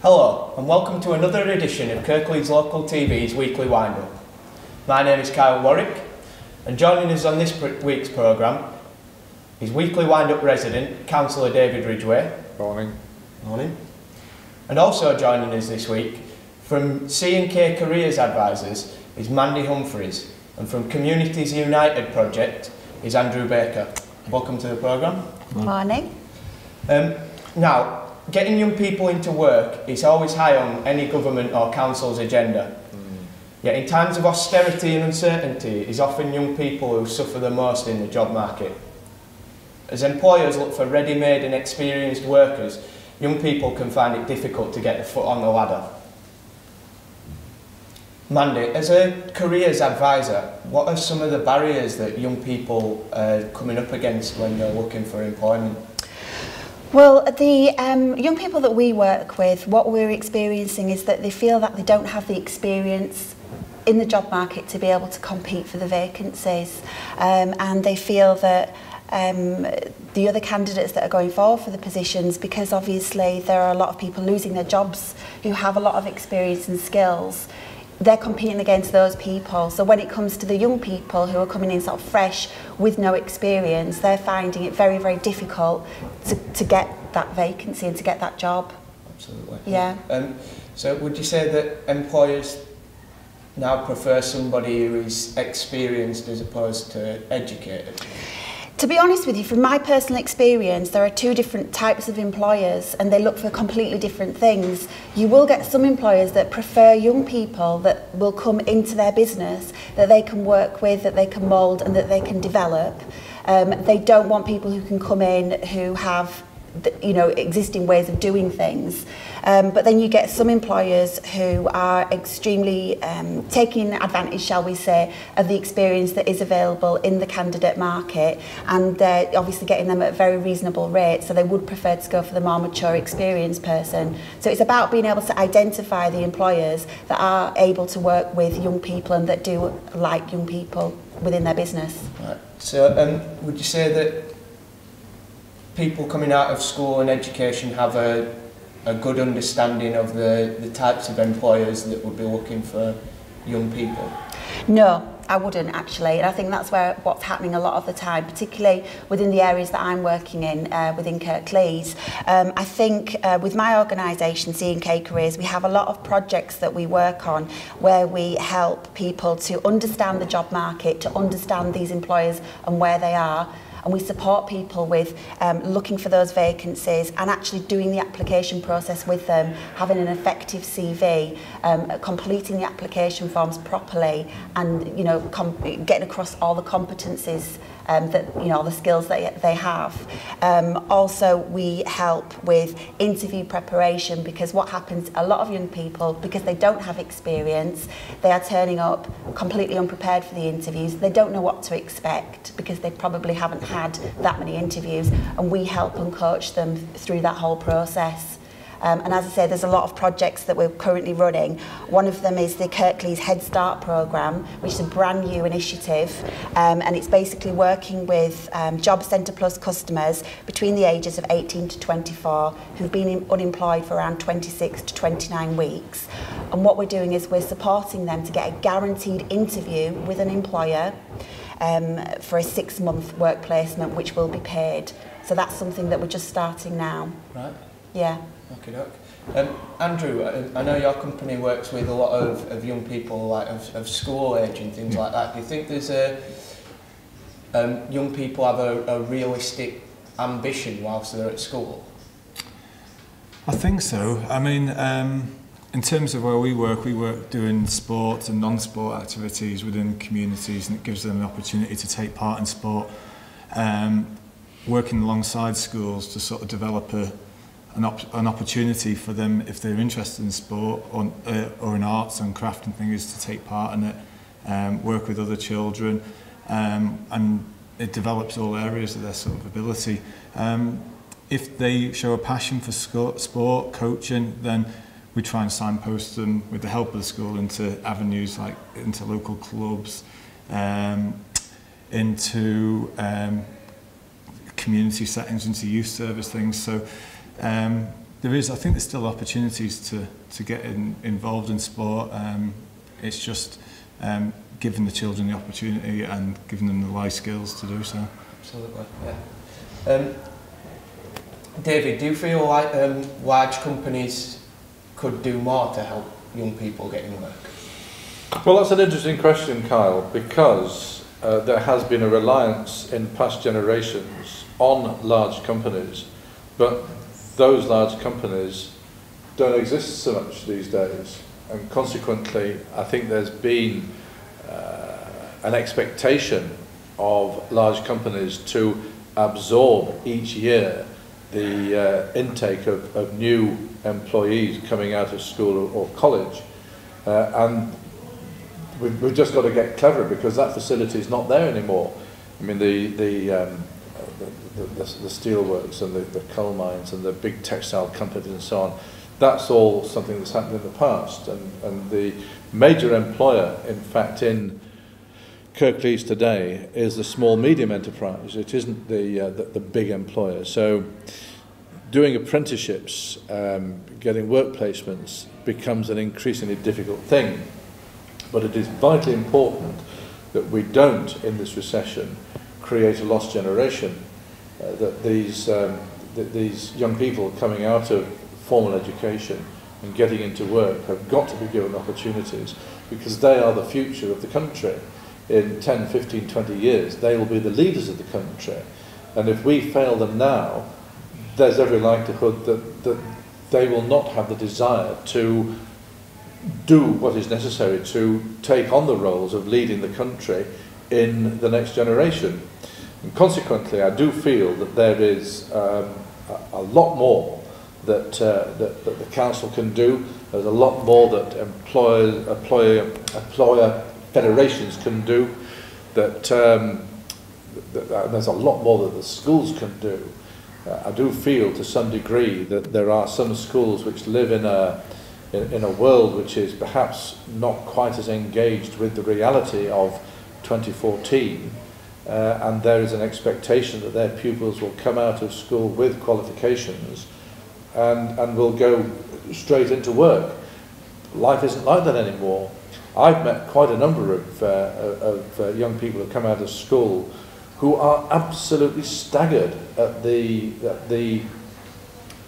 Hello and welcome to another edition of Kirklees Local TV's Weekly Wind-Up. My name is Kyle Warwick and joining us on this week's programme is Weekly Wind-Up resident, Councillor David Ridgway. Morning. Morning. And also joining us this week from C&K Careers Advisors is Mandy Humphreys, and from Communities United project is Andrew Baker. Welcome to the programme. Morning. Now, getting young people into work is always high on any government or council's agenda. Yet in times of austerity and uncertainty, it is often young people who suffer the most in the job market. As employers look for ready-made and experienced workers, young people can find it difficult to get their foot on the ladder. Mandy, as a careers advisor, what are some of the barriers that young people are coming up against when they're looking for employment? Well, the young people that we work with, what we're experiencing is that they feel that they don't have the experience in the job market to be able to compete for the vacancies, and they feel that the other candidates that are going forward for the positions, because obviously there are a lot of people losing their jobs who have a lot of experience and skills, they're competing against those people. So when it comes to the young people who are coming in sort of fresh with no experience, they're finding it very, very difficult to get that vacancy and to get that job. Absolutely. Yeah. So would you say that employers now prefer somebody who is experienced as opposed to educated? To be honest with you, from my personal experience, there are two different types of employers and they look for completely different things. You will get some employers that prefer young people that will come into their business, that they can work with, that they can mould and that they can develop. They don't want people who can come in who have existing ways of doing things. But then you get some employers who are extremely taking advantage, shall we say, of the experience that is available in the candidate market, and they're obviously getting them at a very reasonable rate, so they would prefer to go for the more mature, experienced person. So it's about being able to identify the employers that are able to work with young people and that do like young people within their business. Right. So would you say that people coming out of school and education have a good understanding of the types of employers that would be looking for young people? No, I wouldn't actually, and I think that's what's happening a lot of the time, particularly within the areas that I'm working in within Kirklees. I think with my organisation, C&K Careers, we have a lot of projects that we work on where we help people to understand the job market, to understand these employers and where they are. And we support people with looking for those vacancies and actually doing the application process with them, having an effective CV, completing the application forms properly, and getting across all the competencies that all the skills that they have. Also, we help with interview preparation, because what happens, a lot of young people, because they don't have experience, they are turning up completely unprepared for the interviews. They don't know what to expect because they probably haven't had that many interviews, and we help and coach them through that whole process. And as I say, there's a lot of projects that we're currently running. One of them is the Kirklees Head Start programme, which is a brand new initiative, and it's basically working with Job Centre Plus customers between the ages of 18 to 24 who've been unemployed for around 26 to 29 weeks. And what we're doing is we're supporting them to get a guaranteed interview with an employer for a 6-month work placement, which will be paid. So that's something that we're just starting now. Right. Yeah. Okay, Andrew, I know your company works with a lot of young people, like of school age and things like that. Do you think there's young people have a realistic ambition whilst they're at school? I think so. I mean, in terms of where we work doing sport and non-sport activities within communities, and it gives them an opportunity to take part in sport, working alongside schools to sort of develop an opportunity for them, if they're interested in sport or in arts and craft and things, to take part in it, work with other children, and it develops all areas of their sort of ability. If they show a passion for sport, coaching, then we try and signpost them with the help of the school into avenues like into local clubs, into community settings, into youth service things. So There is, I think there's still opportunities to get involved in sport. It's just giving the children the opportunity and giving them the life skills to do so. Absolutely, yeah. David, do you feel like large companies could do more to help young people get in work? Well, that's an interesting question, Kyle, because there has been a reliance in past generations on large companies, but those large companies don't exist so much these days, and consequently I think there's been an expectation of large companies to absorb each year the intake of new employees coming out of school or college, and we've just got to get clever, because that facility is not there anymore. I mean, the steelworks and the coal mines and the big textile companies and so on, that's all something that's happened in the past. And the major employer, in fact, in Kirklees today is the small medium enterprise. It isn't the big employer. So doing apprenticeships, getting work placements becomes an increasingly difficult thing. But it is vitally important that we don't, in this recession, create a lost generation. That these young people coming out of formal education and getting into work have got to be given opportunities, because they are the future of the country. In 10, 15, 20 years, they will be the leaders of the country. And if we fail them now, there's every likelihood that they will not have the desire to do what is necessary to take on the roles of leading the country in the next generation. And consequently, I do feel that there is a lot more that the council can do. There's a lot more that employer federations can do. That there's a lot more that the schools can do. I do feel to some degree that there are some schools which live in a world which is perhaps not quite as engaged with the reality of 2014, and there is an expectation that their pupils will come out of school with qualifications and will go straight into work. Life isn't like that anymore. I've met quite a number of young people who come out of school who are absolutely staggered at the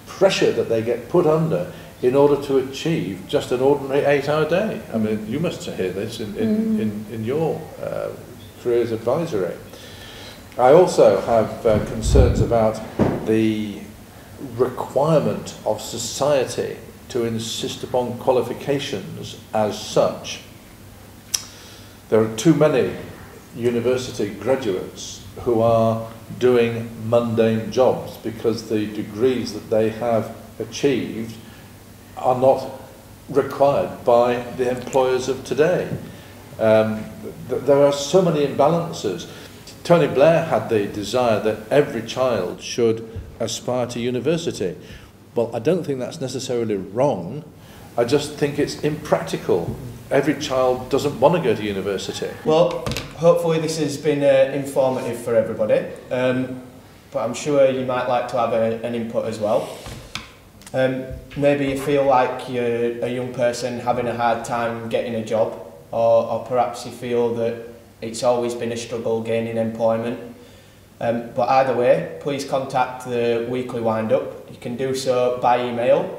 pressure that they get put under in order to achieve just an ordinary 8-hour day. I mean, you must hear this in your careers advisory. I also have concerns about the requirement of society to insist upon qualifications as such. There are too many university graduates who are doing mundane jobs because the degrees that they have achieved are not required by the employers of today. There are so many imbalances. Tony Blair had the desire that every child should aspire to university. Well, I don't think that's necessarily wrong. I just think it's impractical. Every child doesn't want to go to university. Well, hopefully this has been informative for everybody, but I'm sure you might like to have an input as well. Maybe you feel like you're a young person having a hard time getting a job, or perhaps you feel that it's always been a struggle gaining employment. But either way, please contact the Weekly Wind-Up. You can do so by email,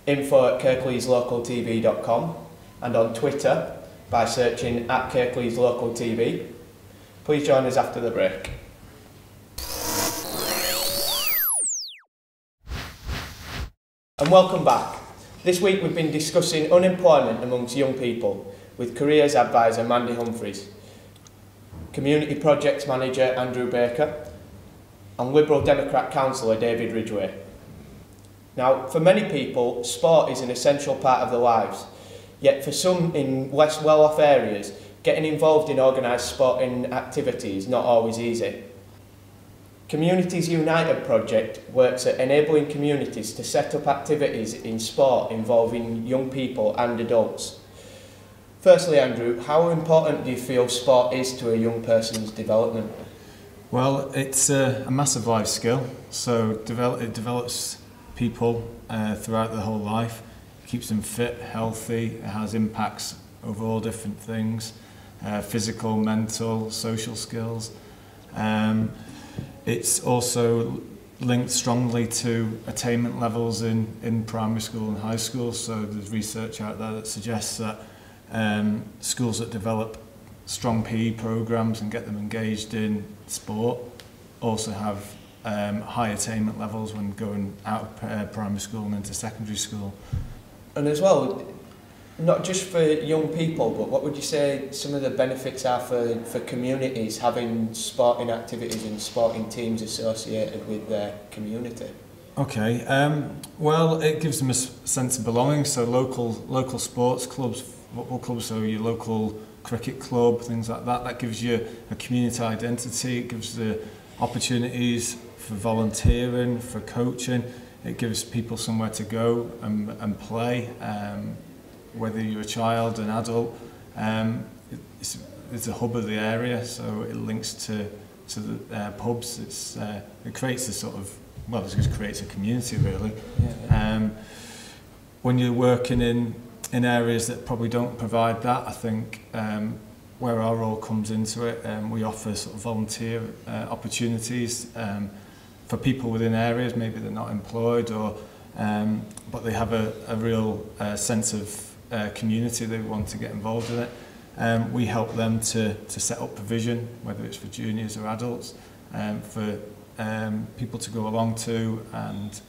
info@kirkleeslocaltv.com, and on Twitter by searching @KirkleesLocalTV. Please join us after the break. And welcome back. This week we've been discussing unemployment amongst young people with Careers Advisor Mandy Humphreys, Community Projects Manager Andrew Baker, and Liberal Democrat Councillor David Ridgway. Now, for many people, sport is an essential part of their lives, yet for some in less well-off areas, getting involved in organised sporting activity is not always easy. Communities United project works at enabling communities to set up activities in sport involving young people and adults. Firstly, Andrew, how important do you feel sport is to a young person's development? Well, it's a massive life skill, so it develops people throughout their whole life. It keeps them fit, healthy. It has impacts over all different things, physical, mental, social skills. It's also linked strongly to attainment levels in primary school and high school. So there's research out there that suggests that schools that develop strong PE programs and get them engaged in sport also have high attainment levels when going out of primary school and into secondary school. And as well, not just for young people, but what would you say some of the benefits are for communities having sporting activities and sporting teams associated with their community? Okay, well, it gives them a sense of belonging. So local sports clubs, football clubs, so your local cricket club, things like that, that gives you a community identity. It gives the opportunities for volunteering, for coaching. It gives people somewhere to go and play. Whether you're a child, an adult, it's a hub of the area, so it links to the pubs. It creates a sort of, well, it just creates a community really. Yeah. When you're working in areas that probably don't provide that, I think where our role comes into it, we offer sort of volunteer opportunities for people within areas, maybe they're not employed or but they have a real sense of community, they want to get involved in it. We help them to set up provision, whether it's for juniors or adults, for people to go along to and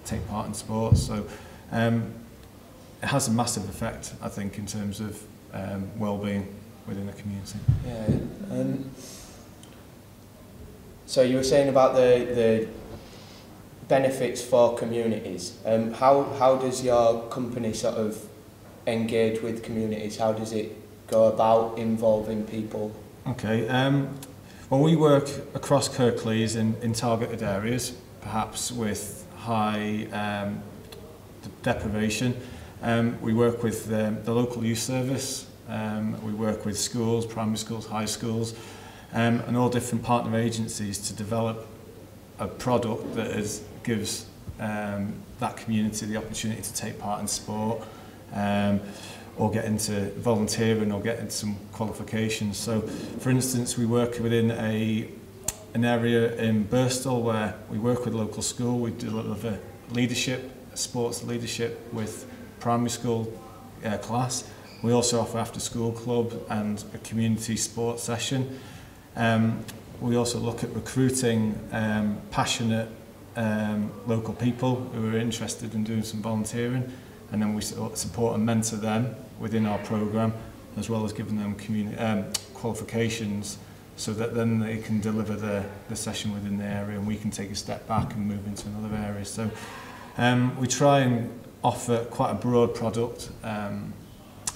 take part in sports. So it has a massive effect, I think, in terms of well-being within the community. Yeah. So you were saying about the benefits for communities. How does your company sort of engage with communities? How does it go about involving people? Okay, well, we work across Kirklees in targeted areas, perhaps with high deprivation. We work with the local youth service, we work with schools, primary schools, high schools, and all different partner agencies to develop a product that gives that community the opportunity to take part in sport, or get into volunteering or get into some qualifications. So, for instance, we work within an area in Birstall where we work with a local school. We deliver leadership, sports leadership with primary school class. We also offer after-school club and a community sports session. We also look at recruiting passionate local people who are interested in doing some volunteering, and then we support and mentor them within our programme, as well as giving them qualifications so that then they can deliver the session within the area and we can take a step back and move into another area. So we try and offer quite a broad product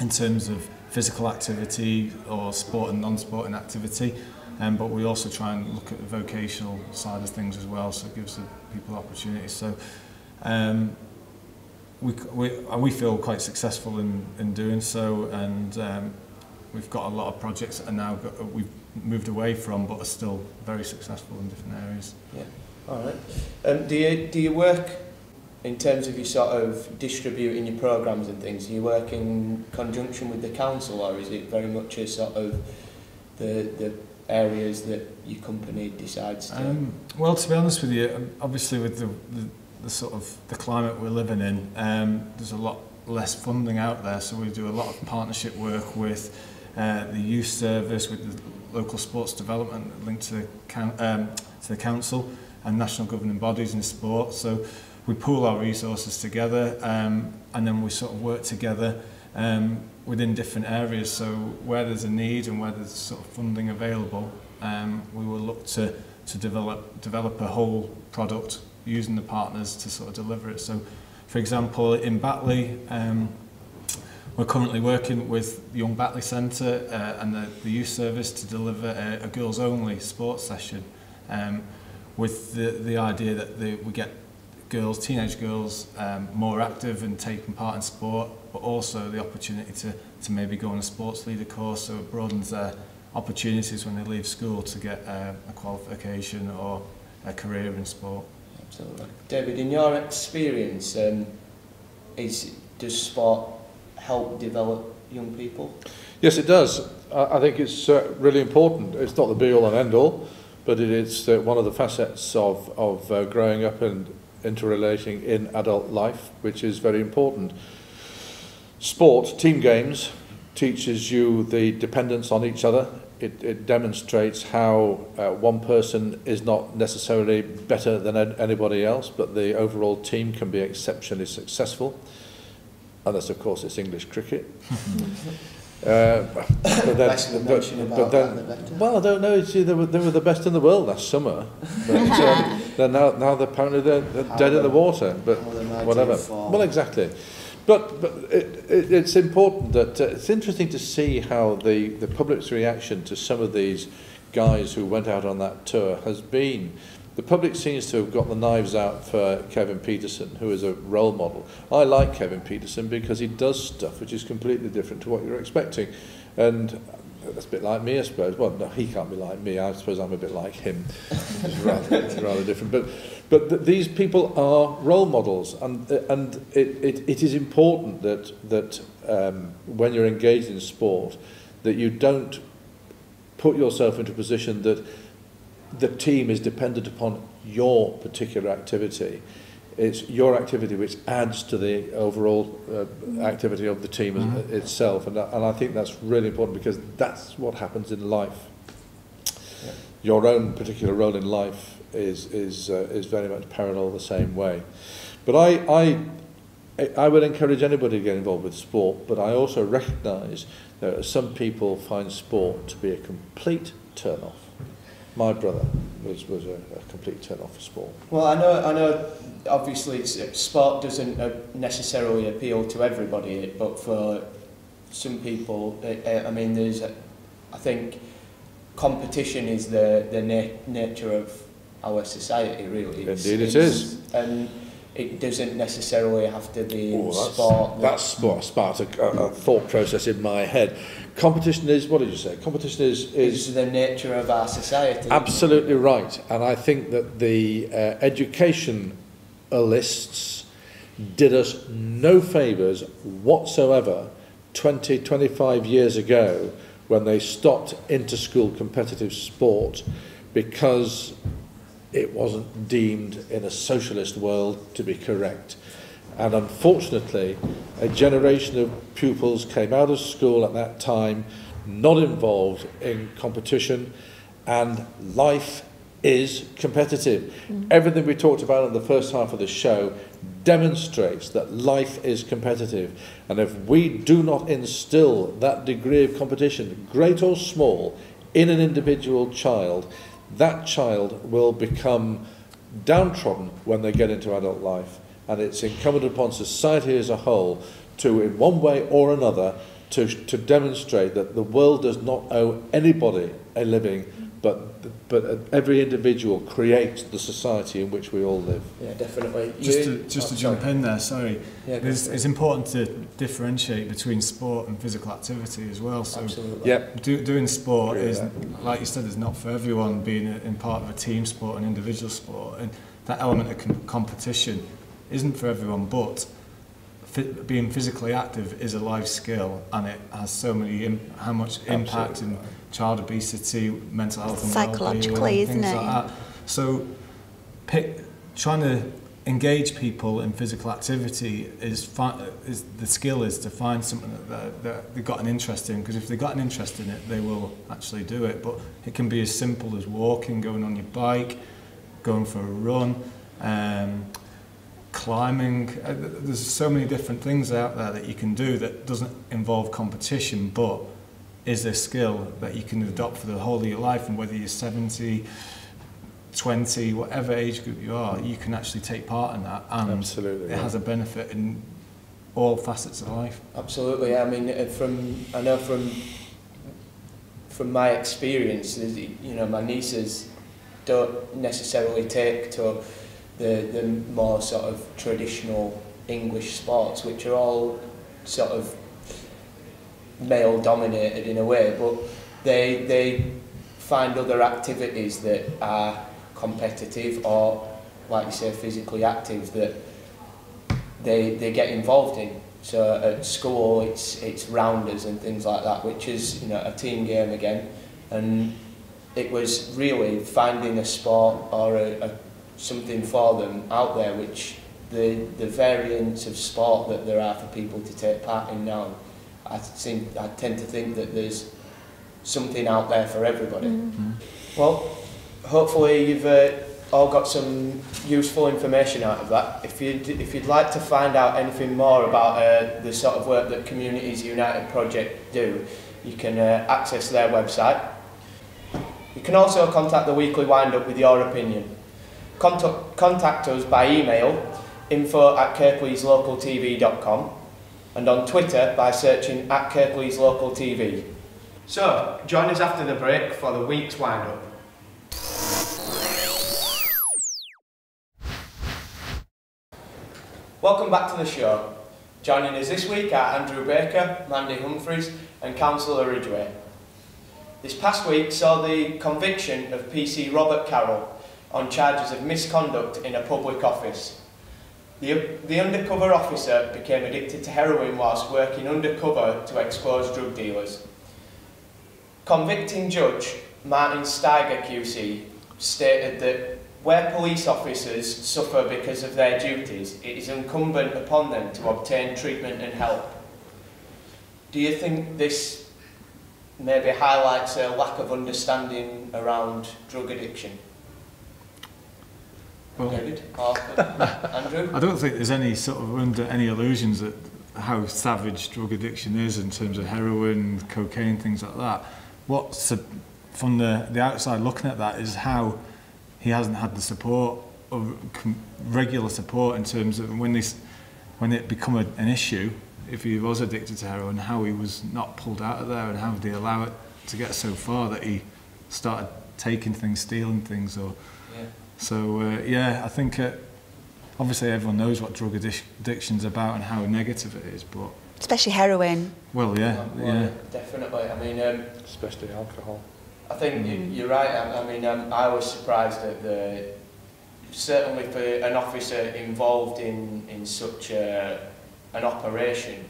in terms of physical activity or sport and non-sporting activity, but we also try and look at the vocational side of things as well, so it gives the people opportunities. So we feel quite successful in doing so, and we've got a lot of projects that are now we've moved away from, but are still very successful in different areas. Yeah. All right. Do you work in terms of you sort of distributing your programmes and things? Do you work in conjunction with the council, or is it very much a sort of the areas that your company decides to? Well, to be honest with you, obviously with the sort of the climate we're living in, there's a lot less funding out there, so we do a lot of partnership work with the youth service, with the local sports development linked to the council and national governing bodies in sport. So we pool our resources together, and then we sort of work together within different areas. So where there's a need and where there's sort of funding available, we will look to develop a whole product using the partners to sort of deliver it. So, for example, in Batley, we're currently working with the Young Batley Centre and the youth service to deliver a girls-only sports session, with the idea that we get teenage girls, more active and taking part in sport, but also the opportunity to maybe go on a sports leader course, so it broadens their opportunities when they leave school to get a qualification or a career in sport. Absolutely. David, in your experience, does sport help develop young people? Yes, it does. I think it's really important. It's not the be-all and end-all, but it's one of the facets of growing up and interrelating in adult life, which is very important. Sport, team games, teaches you the dependence on each other. It demonstrates how one person is not necessarily better than anybody else, but the overall team can be exceptionally successful. Unless, of course, it's English cricket. Well, I don't know. See, they were the best in the world last summer, but now apparently they're dead in the water. But whatever. Well, exactly. But it's important that it's interesting to see how the public's reaction to some of these guys who went out on that tour has been. The public seems to have got the knives out for Kevin Peterson, who is a role model. I like Kevin Peterson because he does stuff which is completely different to what you're expecting. And that's a bit like me, I suppose. Well, no, he can't be like me. I suppose I'm a bit like him. It's rather different. But these people are role models, and it is important that when you're engaged in sport, that you don't put yourself into a position that the team is dependent upon your particular activity. It's your activity which adds to the overall activity of the team itself, and I think that's really important, because that's what happens in life. Yeah. Your own particular role in life is very much parallel the same way. But I would encourage anybody to get involved with sport, but I also recognise that some people find sport to be a complete turn-off. My brother was a complete turn-off for sport. Well, I know. Obviously, sport doesn't necessarily appeal to everybody, but for some people, I mean, I think competition is the nature of our society, really. Indeed, it is. And it doesn't necessarily have to be in sport. That's what sparked a thought process in my head. Competition is, what did you say? Competition is the nature of our society. Absolutely right. And I think that the educationalists did us no favours whatsoever 20, 25 years ago when they stopped inter-school competitive sport, because it wasn't deemed in a socialist world to be correct. And unfortunately, a generation of pupils came out of school at that time not involved in competition, and life is competitive. Everything we talked about in the first half of the show demonstrates that life is competitive. And if we do not instill that degree of competition, great or small, in an individual child, that child will become downtrodden when they get into adult life. And it's incumbent upon society as a whole to, in one way or another, to demonstrate that the world does not owe anybody a living, but every individual creates the society in which we all live. Yeah, definitely. Just to jump in there, sorry. Yeah, it's important to differentiate between sport and physical activity as well. So doing sport is, like you said, is not for everyone, being in part of a team sport and individual sport. And that element of competition isn't for everyone, but being physically active is a life skill, and it has so many how much impact in child obesity, mental health and psychologically, isn't it? Like that. So trying to engage people in physical activity is the skill is to find something that they've got an interest in, because if they've got an interest in it, they will actually do it. But it can be as simple as walking, going on your bike, going for a run, climbing. There's so many different things out there that you can do that doesn't involve competition, but is a skill that you can adopt for the whole of your life. And whether you're 70, 20, whatever age group you are, you can actually take part in that, and absolutely, it has a benefit in all facets of life. Absolutely. I mean, I know from my experience, my nieces don't necessarily take to the more sort of traditional English sports, which are all sort of male dominated in a way, but they find other activities that are competitive or like you say, physically active that they get involved in. So at school it's rounders and things like that, which is, you know, a team game again, and it was really finding a sport or something for them out there, which the variants of sport that there are for people to take part in now, I tend to think that there's something out there for everybody. Mm-hmm. Well, hopefully you've all got some useful information out of that. If you'd like to find out anything more about the sort of work that Communities United Project do, you can access their website. You can also contact the Weekly Wind-Up with your opinion. Contact us by email, info@kirkleeslocaltv.com, and on Twitter by searching @KirkleesLocalTV. So, join us after the break for the week's wind-up. Welcome back to the show. Joining us this week are Andrew Baker, Mandy Humphreys and Councillor Ridgway. This past week saw the conviction of PC Robert Carroll on charges of misconduct in a public office. The undercover officer became addicted to heroin whilst working undercover to expose drug dealers. Convicting Judge Martin Steiger QC stated that where police officers suffer because of their duties, it is incumbent upon them to obtain treatment and help. Do you think this maybe highlights a lack of understanding around drug addiction? Well, David or Andrew? I don't think there's any sort of under any illusions that how savage drug addiction is in terms of heroin, cocaine, things like that. What's from the outside looking at that is how he hasn't had the support or regular support in terms of when it become an issue, if he was addicted to heroin, how he was not pulled out of there and how did he allow it to get so far that he started taking things, stealing things, or so yeah, I think obviously everyone knows what drug addiction's about and how negative it is, but especially heroin. Well, yeah, definitely. I mean, especially alcohol. I think you're right. I mean, I was surprised at certainly for an officer involved in such an operation,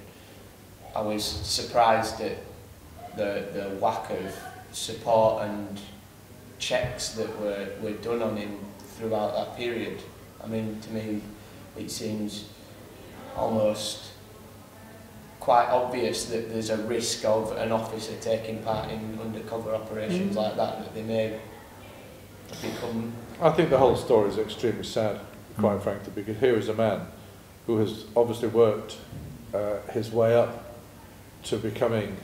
I was surprised at the lack of support and checks that were done on him throughout that period. I mean, to me, it seems almost quite obvious that there's a risk of an officer taking part in undercover operations like that they may become... I think the whole story is extremely sad, quite frankly, because here is a man who has obviously worked his way up to becoming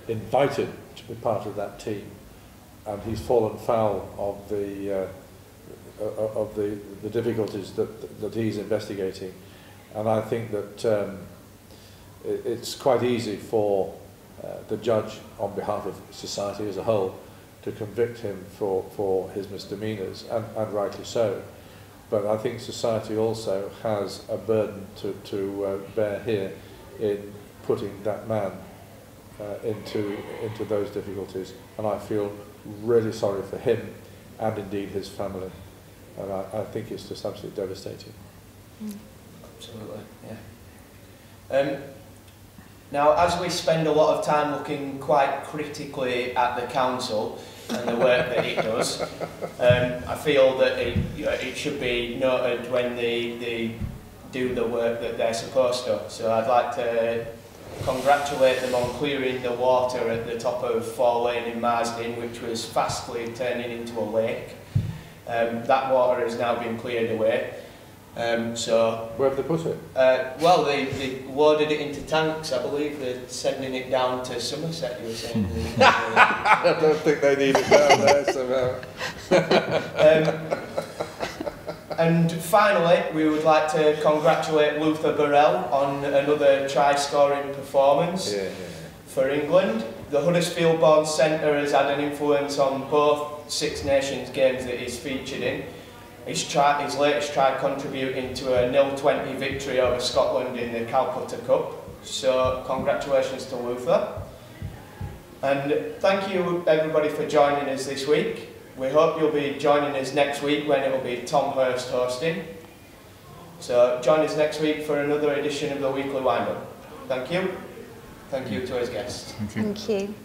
invited to be part of that team, and he's fallen foul of the difficulties that he's investigating. And I think that it's quite easy for the judge, on behalf of society as a whole, to convict him for his misdemeanours, and rightly so. But I think society also has a burden to bear here in putting that man into those difficulties. And I feel really sorry for him and indeed his family. And I think it's just absolutely devastating. Absolutely, yeah. Now, as we spend a lot of time looking quite critically at the council and the work that it does, I feel that it should be noted when they do the work that they're supposed to. So I'd like to congratulate them on clearing the water at the top of Four Lane in Marsden, which was fastly turning into a lake. That water has now been cleared away. So where have they put it? Well, they loaded it into tanks. I believe they're sending it down to Somerset, you were saying. I don't think they need it down there somehow. And finally, we would like to congratulate Luther Burrell on another try-scoring performance for England. The Huddersfield-born centre has had an influence on both Six Nations games that he's featured in. His latest try contributing to a 0-20 victory over Scotland in the Calcutta Cup. So congratulations to Luther. And thank you everybody for joining us this week. we hope you'll be joining us next week when it will be Tom Hurst hosting. So join us next week for another edition of the Weekly Wind-Up. Thank you. Thank you to his guests. Thank you. Thank you.